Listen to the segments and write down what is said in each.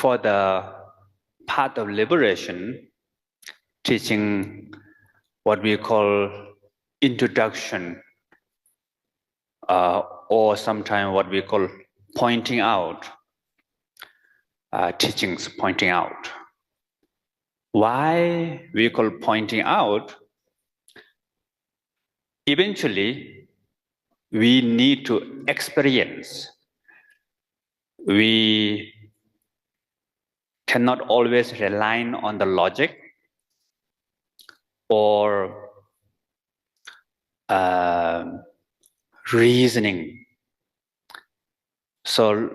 for the path of liberation, teaching what we call introduction, or sometimes what we call pointing out, teachings pointing out. Why we call pointing out? Eventually, we need to experience. We cannot always rely on the logic or reasoning. So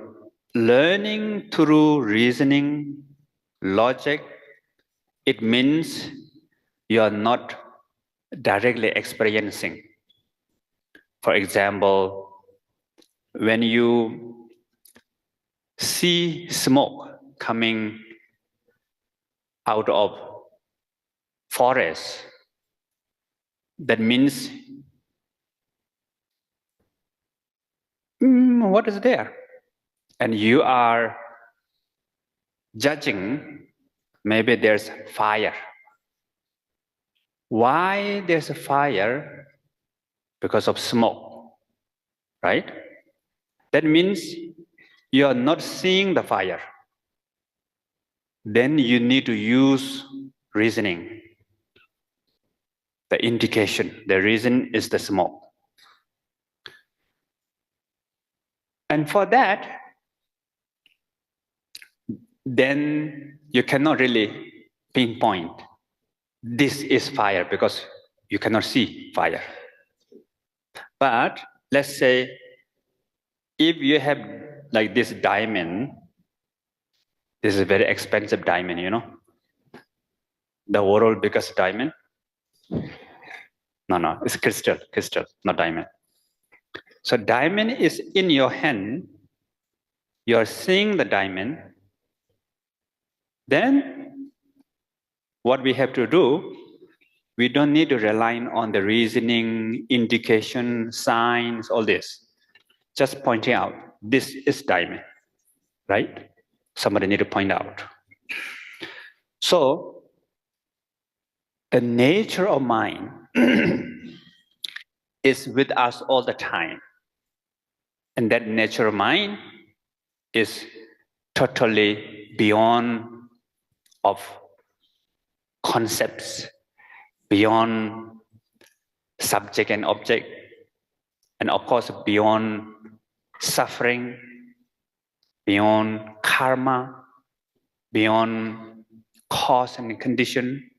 learning through reasoning, logic, it means you are not directly experiencing. For example, when you see smoke coming out of forest, that means what is there? And you are judging, maybe there's fire. Why there's a fire? Because of smoke, right? That means you are not seeing the fire. Then you need to use reasoning. The indication, the reason is the smoke. And for that, then you cannot really pinpoint this is fire because you cannot see fire. But let's say if you have like this diamond, this is a very expensive diamond, you know, the world's biggest diamond. No, it's crystal, not diamond. So diamond is in your hand, you are seeing the diamond. Then what we have to do, we don't need to rely on the reasoning, indication, signs, all this. Just pointing out, this is diamond, right? Somebody need to point out. So the nature of mind is with us all the time. And that nature of mind is totally beyond of concepts, beyond subject and object, and of course beyond suffering, beyond karma, beyond cause and condition,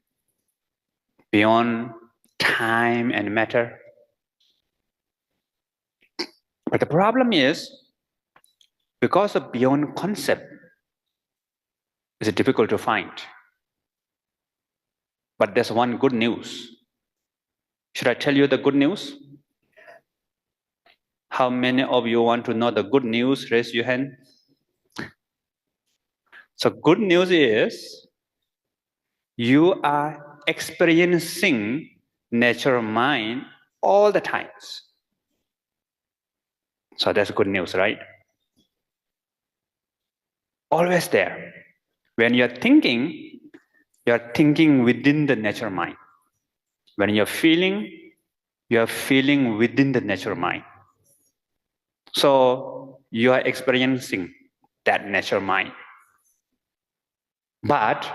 beyond time and matter. But the problem is, because of beyond concept, it's difficult to find. But there's one good news. Should I tell you the good news? How many of you want to know the good news? Raise your hand. So good news is, you are experiencing natural mind all the times. So that's good news, right? Always there. When you're thinking within the natural mind. When you're feeling within the natural mind. So you are experiencing that natural mind. But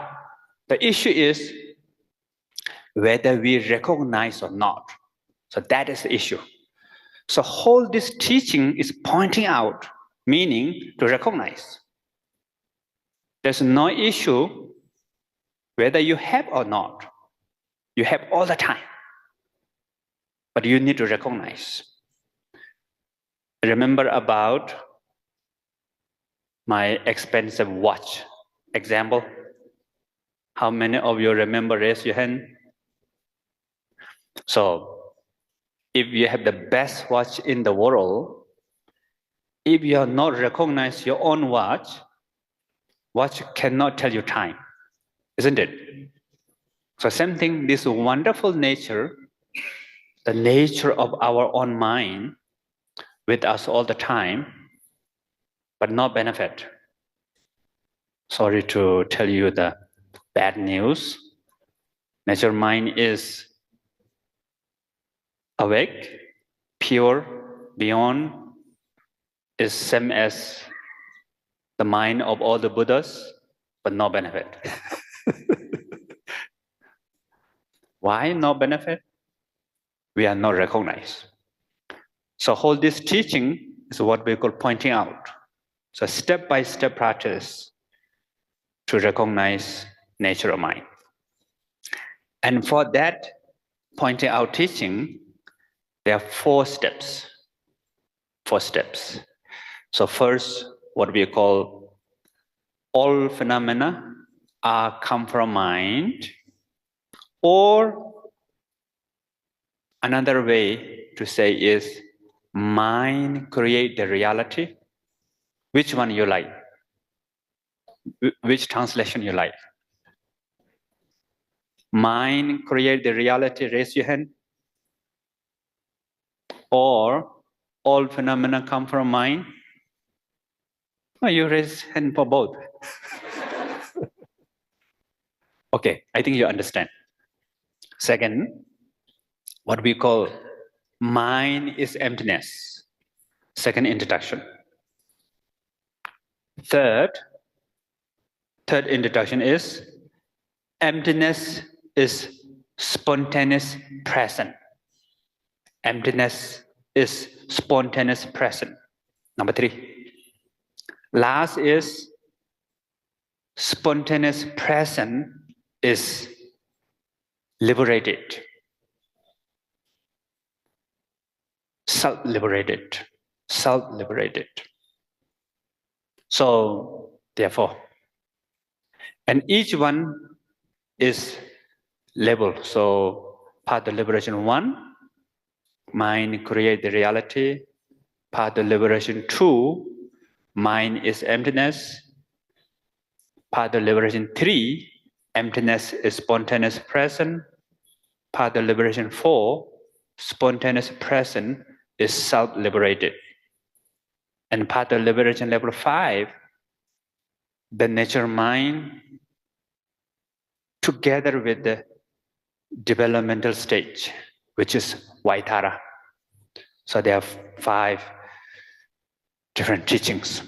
the issue is whether we recognize or not. So that is the issue. So whole this teaching is pointing out, meaning to recognize. There's no issue whether you have or not. You have all the time. But you need to recognize. Remember about my expensive watch example? How many of you remember? Raise your hand. So, if you have the best watch in the world, if you are not recognize your own watch cannot tell you time, isn't it? So same thing, this wonderful nature, the nature of our own mind with us all the time, but no benefit. Sorry to tell you the bad news. Nature mind is awake, pure, beyond, is same as the mind of all the Buddhas, but no benefit. Why no benefit? We are not recognized. So whole this teaching is what we call pointing out. So step-by-step practice to recognize nature of mind. And for that pointing out teaching, there are 4 steps. 4 steps. So first, what we call all phenomena are come from mind, or another way to say is mind create the reality. Which one you like? Which translation you like? Mind create the reality, raise your hand. Or all phenomena come from mind? Oh, you raise hand for both. Okay, I think you understand. Second, what we call mind is emptiness. Second introduction. Third introduction is emptiness is spontaneous present. Emptiness is spontaneous present. Number 3. Last is spontaneous present is liberated. Self-liberated. Self-liberated. So, therefore, and each one is level. So, path of liberation 1, mind create the reality. Path of liberation 2, mind is emptiness. Path of liberation 3, emptiness is spontaneous present. Path of liberation 4, spontaneous present is self-liberated. And path of liberation level 5, the nature mind together with the developmental stage, which is Vaitara. So there are 5 different teachings.